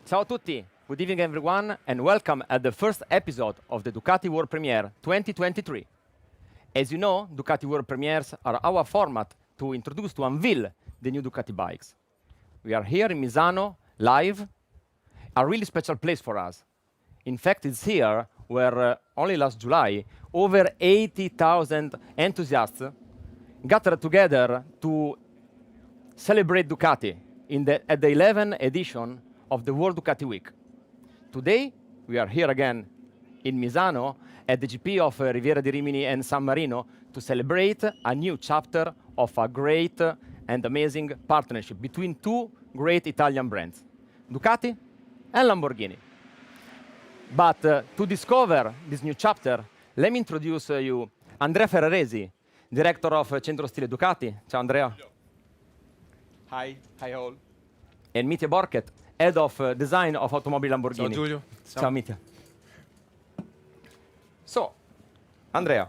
Ciao a tutti, good evening everyone, and welcome at the first episode of the Ducati World Premiere 2023. As you know, Ducati World Premieres are our format to introduce, to unveil the new Ducati bikes. We are here in Misano, live, a really special place for us. In fact, it's here where only last July, over 80,000 enthusiasts gathered together to celebrate Ducati at the 11th edition of the World Ducati Week. Today, we are here again in Misano at the GP of Riviera di Rimini and San Marino to celebrate a new chapter of a great and amazing partnership between two great Italian brands, Ducati and Lamborghini. But to discover this new chapter, let me introduce you Andrea Ferraresi, Director of Centro Stile Ducati. Ciao Andrea. Hi all. And Mitja Borket, Head of Design of Automobile Lamborghini. Ciao Giulio. Ciao Mitja. So, Andrea.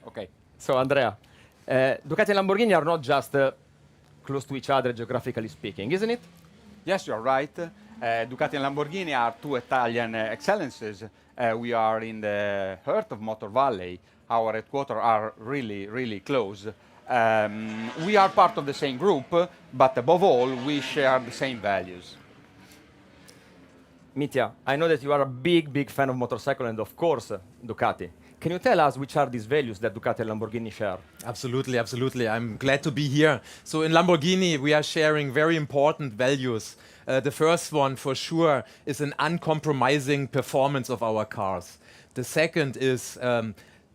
Okay. So, Andrea, Ducati and Lamborghini are not just close to each other geographically speaking, isn't it? Yes, you're right. Ducati and Lamborghini are two Italian excellences. We are in the heart of Motor Valley. Our headquarters are really close. We are part of the same group, but above all, we share the same values. Mitja, I know that you are a big fan of motorcycle and of course Ducati. Can you tell us which are these values that Ducati and Lamborghini share? Absolutely. I'm glad to be here. So in Lamborghini, we are sharing very important values. The first one, for sure, is an uncompromising performance of our cars. The second is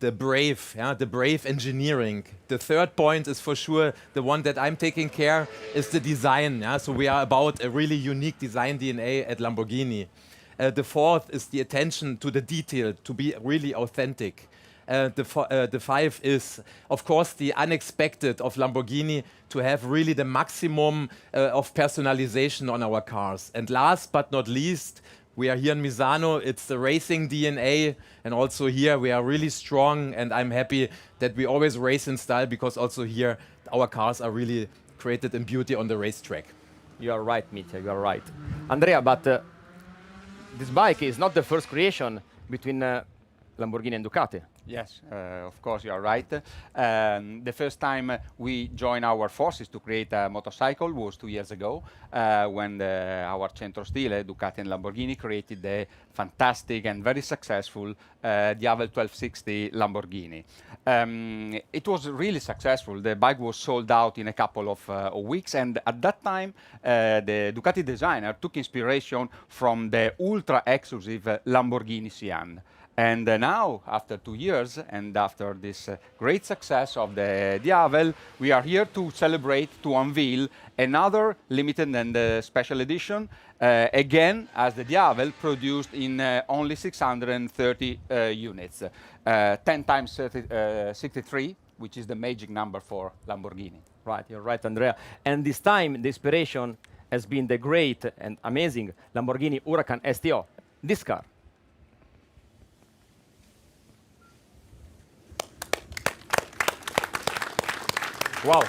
the brave engineering. The third point is for sure the one that I'm taking care is the design. So we are about a really unique design DNA at Lamborghini. The fourth is the attention to the detail, to be really authentic. The five is, of course, the unexpected of Lamborghini, to have really the maximum of personalization on our cars. And last but not least, we are here in Misano, it's the racing DNA, and also here we are really strong, and I'm happy that we always race in style, because also here our cars are really created in beauty on the racetrack. You are right, Mitja, you are right. Andrea, but this bike is not the first creation between Lamborghini and Ducati. Yes, of course you are right. The first time we joined our forces to create a motorcycle was 2 years ago, when our Centro Stile, Ducati and Lamborghini, created the fantastic and very successful Diavel 1260 Lamborghini. It was really successful. The bike was sold out in a couple of weeks, and at that time the Ducati designer took inspiration from the ultra exclusive Lamborghini Sian. And now, after 2 years, and after this great success of the Diavel, we are here to celebrate, to unveil another limited and special edition, again, as the Diavel, produced in only 630 units, 10 times 63, which is the magic number for Lamborghini. Right, you're right, Andrea. And this time, the inspiration has been the great and amazing Lamborghini Huracán STO, this car. Wow,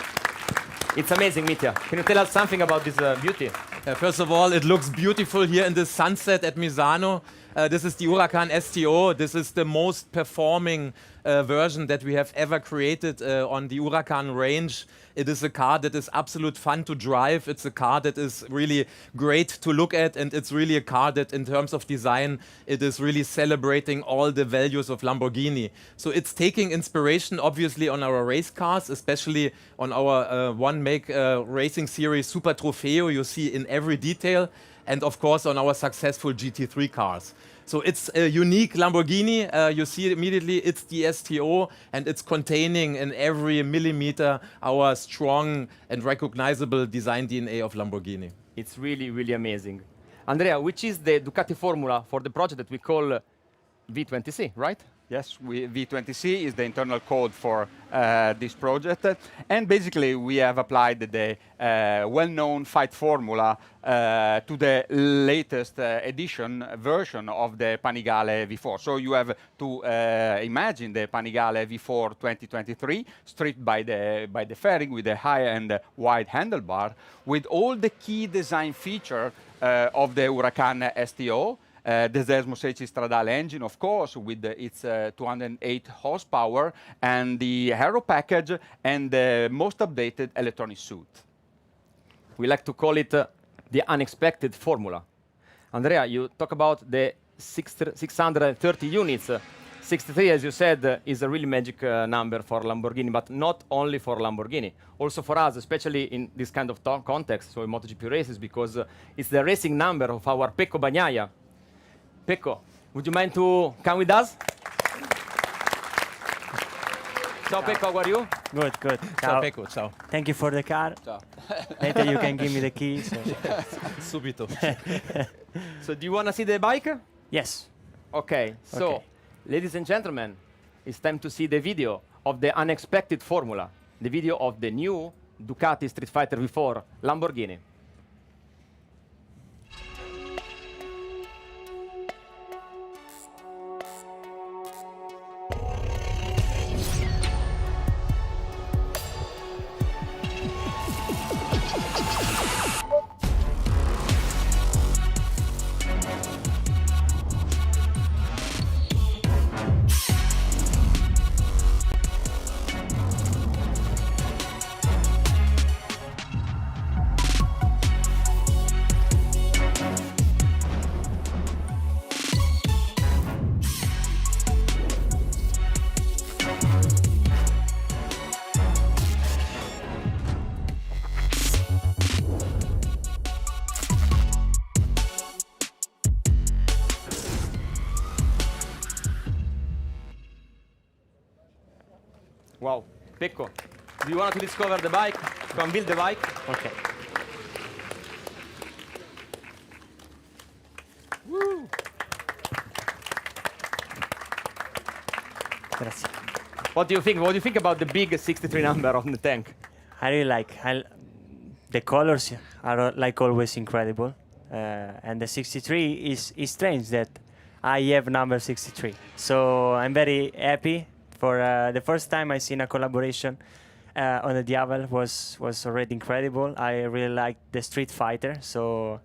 it's amazing, Mitja. Can you tell us something about this beauty? First of all, it looks beautiful here in the sunset at Misano. This is the Huracán STO. This is the most performing version that we have ever created on the Huracán range. It is a car that is absolute fun to drive. It's a car that is really great to look at, and it's really a car that, in terms of design, it is really celebrating all the values of Lamborghini. So it's taking inspiration, obviously, on our race cars, especially on our one-make racing series Super Trofeo, you see in every detail, and of course on our successful GT3 cars. So it's a unique Lamborghini. You see immediately it's the STO, and it's containing in every millimeter our strong and recognizable design DNA of Lamborghini. It's really amazing. Andrea, which is the Ducati formula for the project that we call V20C, right? Yes, V20C is the internal code for this project. And basically, we have applied the well-known fight formula to the latest version of the Panigale V4. So you have to imagine the Panigale V4 2023, stripped by the fairing with a high and wide handlebar, with all the key design feature of the Huracán STO. The Desmoseci Stradale engine, of course, with its 208 horsepower, and the aero package, and the most updated electronic suite. We like to call it the unexpected formula. Andrea, you talk about the 630 units. 63, as you said, is a really magic number for Lamborghini, but not only for Lamborghini. Also for us, especially in this kind of context, so in MotoGP races, because it's the racing number of our Pecco Bagnaia. Pecco, would you mind to come with us? Ciao Pecco, how are you? Good, good. Ciao Pecco, ciao. Thank you for the car. Ciao. Later you can give me the keys. Subito. So do you want to see the bike? Yes. Okay, so Okay. ladies and gentlemen, it's time to see the video of the unexpected formula, the video of the new Ducati Streetfighter V4 Lamborghini. Wow, Pecco, do you want to discover the bike, to unveil the bike? Okay. Woo! Grazie. What do you think? What do you think about the big 63 number on the tank? I really like. The colors are like always incredible, and the 63 is strange that I have number 63. So I'm very happy. For the first time I seen a collaboration on the Diavel was already incredible. I really like the Street Fighter, so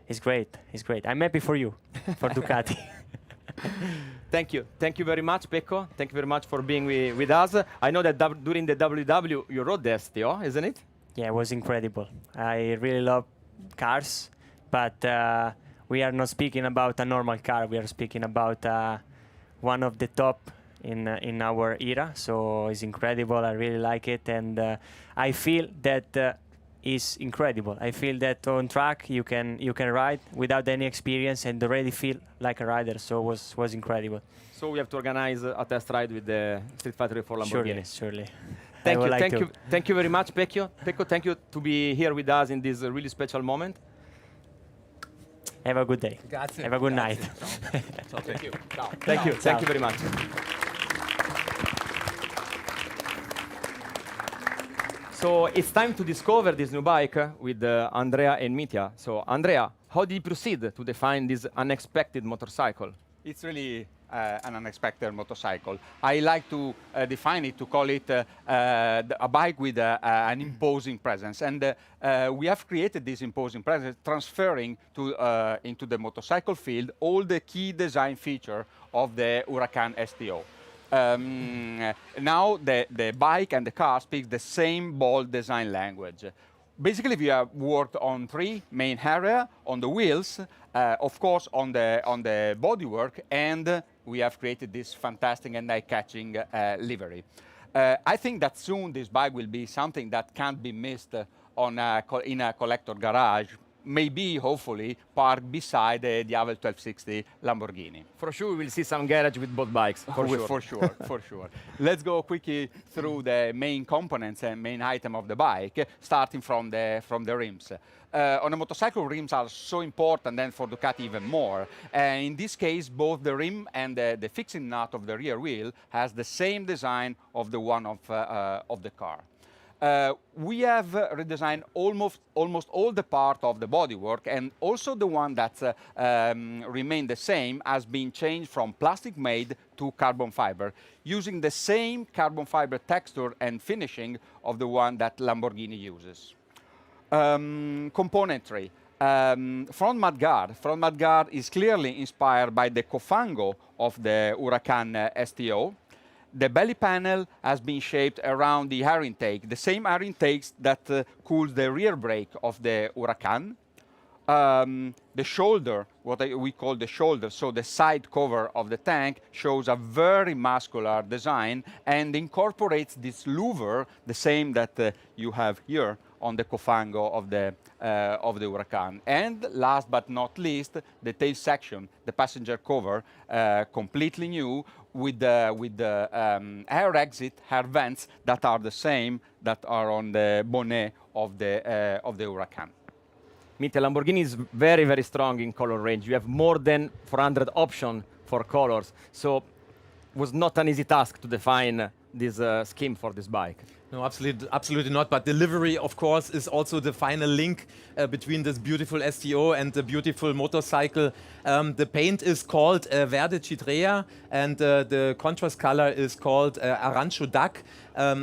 it's great. It's great. I'm happy for you, for Ducati. Thank you very much, Pecco. Thank you very much for being with us. I know that during the WW you rode the STO, isn't it? Yeah, it was incredible. I really love cars, but we are not speaking about a normal car. We are speaking about one of the top in our era. So it's incredible. I really like it, and I feel that is incredible. I feel that on track you can ride without any experience and already feel like a rider. So it was incredible. So we have to organize a test ride with the Street Fighter V4 Lamborghini. Surely. Thank you very much, Pecco. Pecco, thank you to be here with us in this really special moment. Have a good day. Grazie. Have a good night. Ciao, thank you. Ciao. Thank you very much. So it's time to discover this new bike with Andrea and Mitya. So Andrea, how did you proceed to define this unexpected motorcycle? It's really an unexpected motorcycle. I like to define it, to call it a bike with an imposing presence. And we have created this imposing presence, transferring into the motorcycle field all the key design feature of the Huracán STO. Now the bike and the car speak the same bold design language. Basically, we have worked on three main areas: on the wheels, of course, on the bodywork, and we have created this fantastic and eye-catching livery. I think that soon this bike will be something that can't be missed in a collector garage. maybe, hopefully, park beside the Avel 1260 Lamborghini. For sure, we will see some garage with both bikes. For sure. For sure, for sure. Let's go quickly through the main components and main item of the bike, starting from the rims. On a motorcycle, rims are so important, and for Ducati even more. In this case, both the rim and the fixing nut of the rear wheel has the same design of the one of the car. We have redesigned almost all the part of the bodywork, and also the one that's remained the same has been changed from plastic made to carbon fiber, using the same carbon fiber texture and finishing of the one that Lamborghini uses. Componentry. Front mudguard is clearly inspired by the cofango of the Huracán STO. The belly panel has been shaped around the air intake, the same air intakes that cools the rear brake of the Huracán. The shoulder, we call the shoulder, so the side cover of the tank, shows a very muscular design and incorporates this louver, the same that you have here on the cofango of the Huracán. And last but not least, the tail section, the passenger cover, completely new, with the air exit, air vents that are the same that are on the bonnet of the Huracán. Mitya, Lamborghini is very, very strong in color range. You have more than 400 options for colors. So it was not an easy task to define this scheme for this bike. No, absolutely not. But delivery, of course, is also the final link between this beautiful STO and the beautiful motorcycle. The paint is called Verde Chitrea, and the contrast color is called Arancho Duck.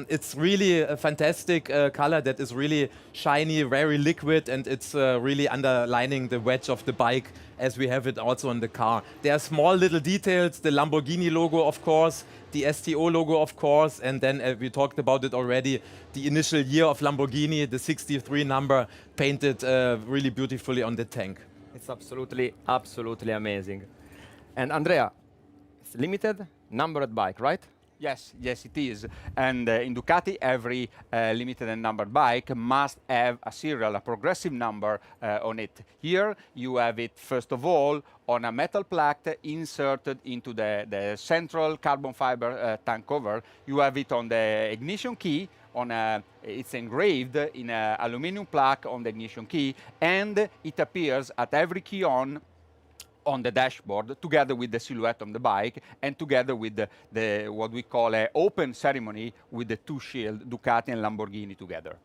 It's really a fantastic color that is really shiny, very liquid, and it's really underlining the wedge of the bike as we have it also on the car. There are small little details, the Lamborghini logo, of course, the STO logo, of course, and then we talked about it already, the initial year of Lamborghini, the 63 number, painted really beautifully on the tank. It's absolutely, absolutely amazing. And Andrea, it's limited numbered bike, right? Yes, yes, it is. And in Ducati, every limited and numbered bike must have a serial, a progressive number on it. Here, you have it, first of all, on a metal plaque inserted into the central carbon fiber tank cover. You have it on the ignition key, it's engraved in an aluminum plaque on the ignition key, and it appears at every key on the dashboard, together with the silhouette on the bike, and together with the what we call an open ceremony with the two shields, Ducati and Lamborghini together.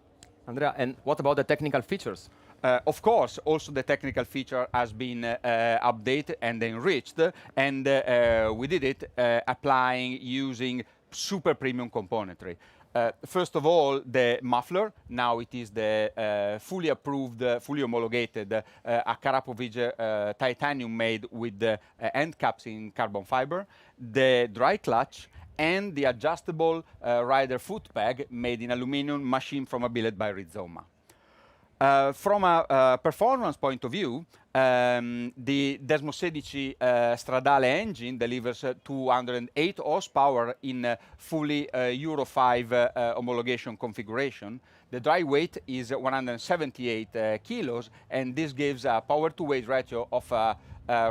Andrea, and what about the technical features? Of course, also the technical feature has been updated and enriched, and we did it applying using super premium componentry. First of all, the muffler. Now it is the fully approved, fully homologated Karapovic titanium made with the end caps in carbon fiber. The dry clutch and the adjustable rider foot peg made in aluminum, machined from a billet by Rizoma. From a performance point of view, the Desmo 16 Stradale engine delivers 208 horsepower in fully Euro 5 homologation configuration. The dry weight is 178 kilos, and this gives a power-to-weight ratio of a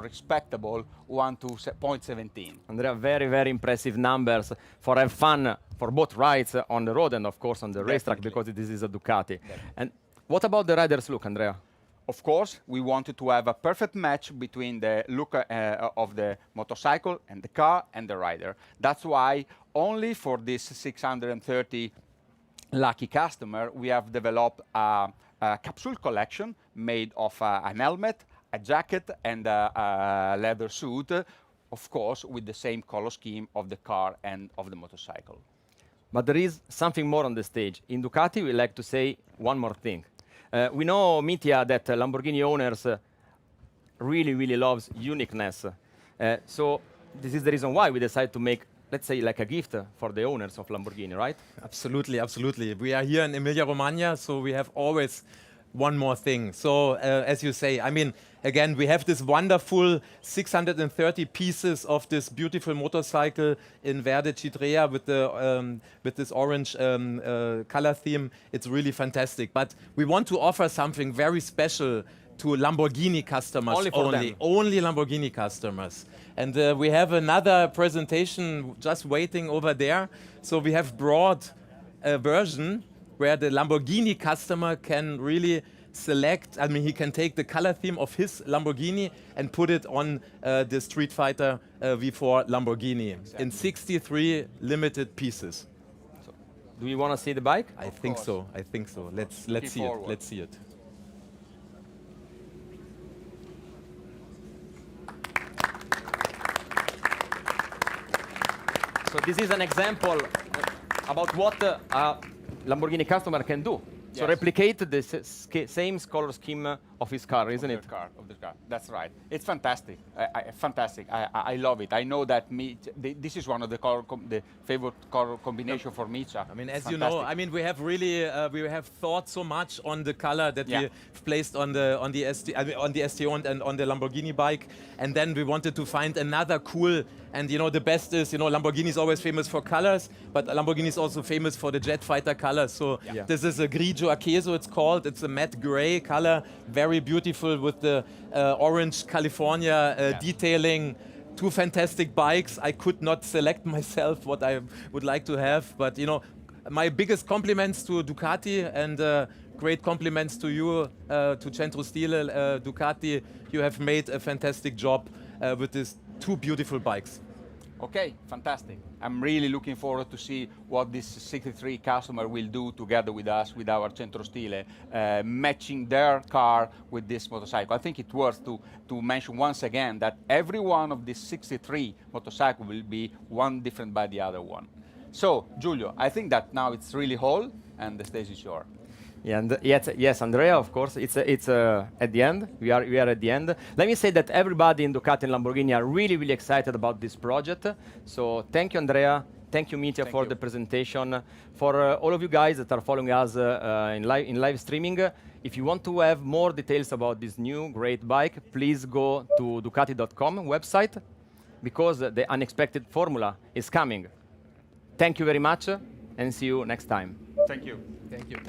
respectable 1 to 0.17. Andrea, very, very impressive numbers for have fun for both rides on the road and, of course, on the racetrack, because this is a Ducati. And what about the rider's look, Andrea? Of course, we wanted to have a perfect match between the look of the motorcycle and the car and the rider. That's why only for this 630 lucky customer, we have developed a capsule collection made of an helmet, a jacket, and a leather suit, of course, with the same color scheme of the car and of the motorcycle. But there is something more on the stage. In Ducati, we like to say one more thing. We know, Mitya, that Lamborghini owners really, really loves uniqueness. So this is the reason why we decided to make, let's say, like a gift for the owners of Lamborghini, right? Absolutely, absolutely. We are here in Emilia-Romagna, so we have always one more thing. So, as you say, I mean, again, we have this wonderful 630 pieces of this beautiful motorcycle in Verde Chitrea with this orange color theme. It's really fantastic. But we want to offer something very special to Lamborghini customers Only for them. Only Lamborghini customers. And we have another presentation just waiting over there. So we have brought a version where the Lamborghini customer can really select, I mean, he can take the color theme of his Lamborghini and put it on the Streetfighter V4 Lamborghini in 63 limited pieces. Do you want to see the bike? I think so. Let's see it. Let's see it. So this is an example about what a Lamborghini customer can do. So Yes. replicate the same color scheme of his car, isn't it? Of the car. That's right. It's fantastic. Fantastic. I love it. I know that this is one of the favorite color combination for Micha. I mean, as you know, I mean, we have really we have thought so much on the color that we placed on the STO and on the Lamborghini bike, and then we wanted to find another cool. And you know, the best is, you know, Lamborghini is always famous for colors, but Lamborghini is also famous for the jet fighter colors. So this is a grigio acceso, it's called. It's a matte gray color, very beautiful with the orange California detailing. Two fantastic bikes. I could not select myself what I would like to have, but you know, my biggest compliments to Ducati and great compliments to you, to Centro Stile, Ducati. You have made a fantastic job with these two beautiful bikes. Okay, fantastic. I'm really looking forward to see what this 63 customer will do together with us, with our Centro Stile, matching their car with this motorcycle. I think it's worth to mention once again that every one of these 63 motorcycles will be one different by the other one. So, Giulio, I think that now it's really whole and the stage is yours. Yeah, and yes, Andrea, of course, it's at the end. We are at the end. Let me say that everybody in Ducati and Lamborghini are really, really excited about this project. So thank you, Andrea. Thank you, Mitya, for the presentation. For all of you guys that are following us in live streaming, if you want to have more details about this new great bike, please go to Ducati.com website, because the unexpected formula is coming. Thank you very much, and see you next time. Thank you. Thank you.